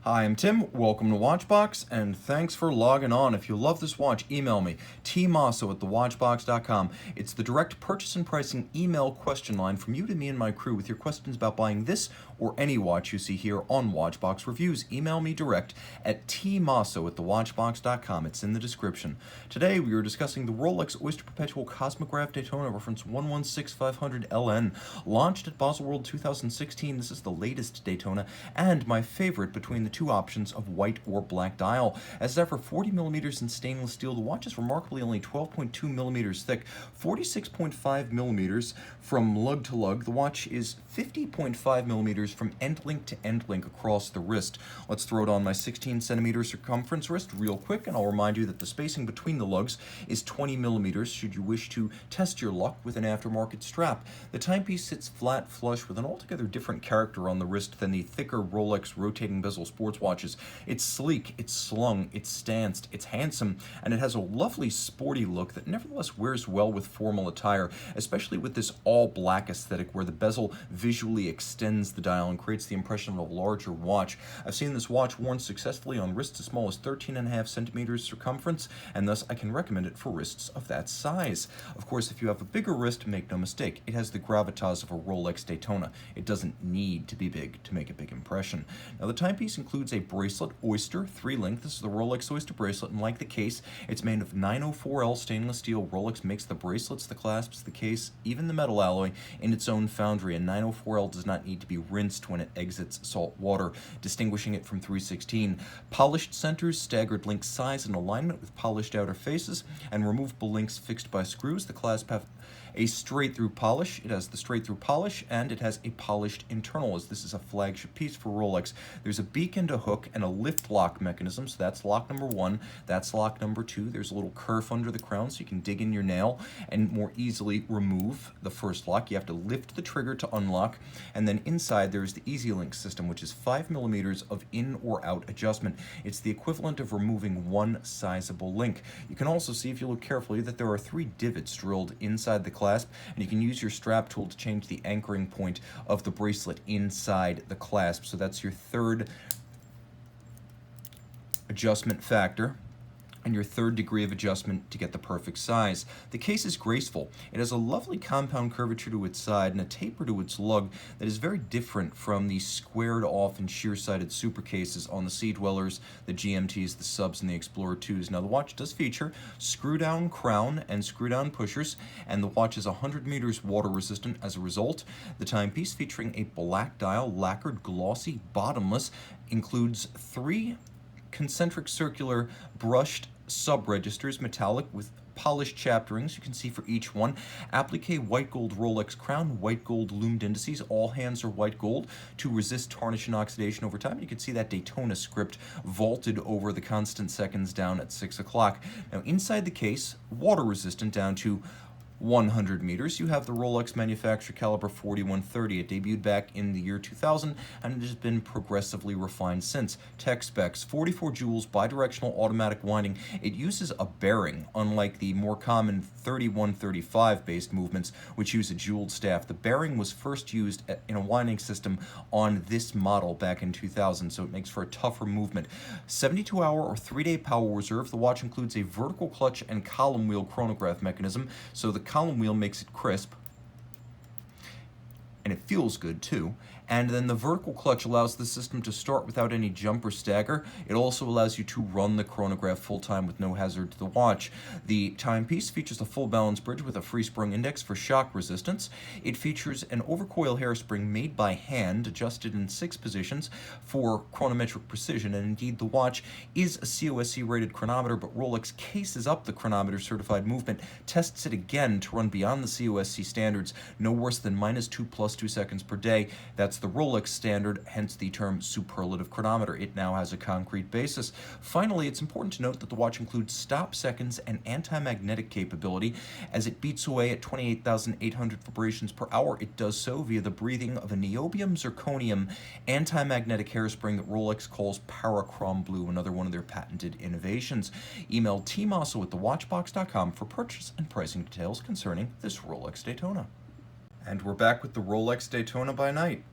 Hi, I'm Tim. Welcome to Watchbox, and thanks for logging on. If you love this watch, email me, tmosso@thewatchbox.com. It's the direct purchase and pricing email question line from you to me and my crew with your questions about buying this or any watch you see here on Watchbox Reviews. Email me direct at tmosso@thewatchbox.com. It's in the description. Today we are discussing the Rolex Oyster Perpetual Cosmograph Daytona reference 116500LN, launched at Basel World 2016. This is the latest Daytona and my favorite between the two options of white or black dial. As ever, 40 millimeters in stainless steel. The watch is remarkably only 12.2 millimeters thick, 46.5 millimeters from lug to lug. The watch is 50.5 millimeters from end link to end link across the wrist. Let's throw it on my 16 centimeter circumference wrist real quick, and I'll remind you that the spacing between the lugs is 20 millimeters should you wish to test your luck with an aftermarket strap. The timepiece sits flat flush with an altogether different character on the wrist than the thicker Rolex rotating bezel sports watches. It's sleek, it's slung, it's stanced, it's handsome, and it has a lovely sporty look that nevertheless wears well with formal attire, especially with this all-black aesthetic where the bezel visually extends the dial and creates the impression of a larger watch. I've seen this watch worn successfully on wrists as small as 13.5 centimeters circumference, and thus I can recommend it for wrists of that size. Of course, if you have a bigger wrist, make no mistake, it has the gravitas of a Rolex Daytona. It doesn't need to be big to make a big impression. Now, the timepiece includes a bracelet, Oyster, 3-link. This is the Rolex Oyster bracelet, and like the case, it's made of 904L stainless steel. Rolex makes the bracelets, the clasps, the case, even the metal alloy in its own foundry, and 904L does not need to be rinsed when it exits salt water, distinguishing it from 316. Polished centers, staggered link size and alignment with polished outer faces, and removable links fixed by screws. The clasp have a straight-through polish. It has the straight-through polish, and it has a polished internal, as this is a flagship piece for Rolex. There's a beak and a hook and a lift lock mechanism, so that's lock number 1. That's lock number 2. There's a little kerf under the crown so you can dig in your nail and more easily remove the first lock. You have to lift the trigger to unlock, and then inside there's the Easy Link system, which is 5 millimeters of in or out adjustment. It's the equivalent of removing one sizable link. You can also see, if you look carefully, that there are 3 divots drilled inside the clasp, and you can use your strap tool to change the anchoring point of the bracelet inside the clasp. So that's your third adjustment factor and your third degree of adjustment to get the perfect size. The case is graceful. It has a lovely compound curvature to its side and a taper to its lug that is very different from the squared off and sheer-sided super cases on the Sea Dwellers, the GMTs, the Subs, and the Explorer 2s. Now, the watch does feature screw-down crown and screw-down pushers, and the watch is 100 meters water resistant as a result. The timepiece, featuring a black dial, lacquered, glossy, bottomless, includes 3 concentric circular brushed sub-registers, metallic, with polished chapterings you can see for each one. Applique white gold Rolex crown, white gold loomed indices. All hands are white gold to resist tarnish and oxidation over time. You can see that Daytona script vaulted over the constant seconds down at 6 o'clock. Now, inside the case, water resistant down to 100 meters, you have the Rolex manufacturer caliber 4130. It debuted back in the year 2000, and it has been progressively refined since. Tech specs: 44 joules, bidirectional automatic winding. It uses a bearing, unlike the more common 3135 based movements, which use a jeweled staff. The bearing was first used in a winding system on this model back in 2000, so it makes for a tougher movement. 72-hour or 3-day power reserve. The watch includes a vertical clutch and column wheel chronograph mechanism, so the column wheel makes it crisp, and it feels good too. And then the vertical clutch allows the system to start without any jump or stagger. It also allows you to run the chronograph full-time with no hazard to the watch. The timepiece features a full balance bridge with a free sprung index for shock resistance. It features an overcoil hairspring made by hand, adjusted in 6 positions for chronometric precision, and indeed the watch is a COSC rated chronometer, but Rolex cases up the chronometer certified movement, tests it again to run beyond the COSC standards, no worse than -2 + 2 seconds per day. That's the Rolex standard, hence the term superlative chronometer. It now has a concrete basis. Finally, it's important to note that the watch includes stop seconds and anti-magnetic capability. As it beats away at 28,800 vibrations per hour, it does so via the breathing of a niobium zirconium anti-magnetic hairspring that Rolex calls Parachrom Blue, another one of their patented innovations. Email tmosso@thewatchbox.com for purchase and pricing details concerning this Rolex Daytona. And we're back with the Rolex Daytona by night.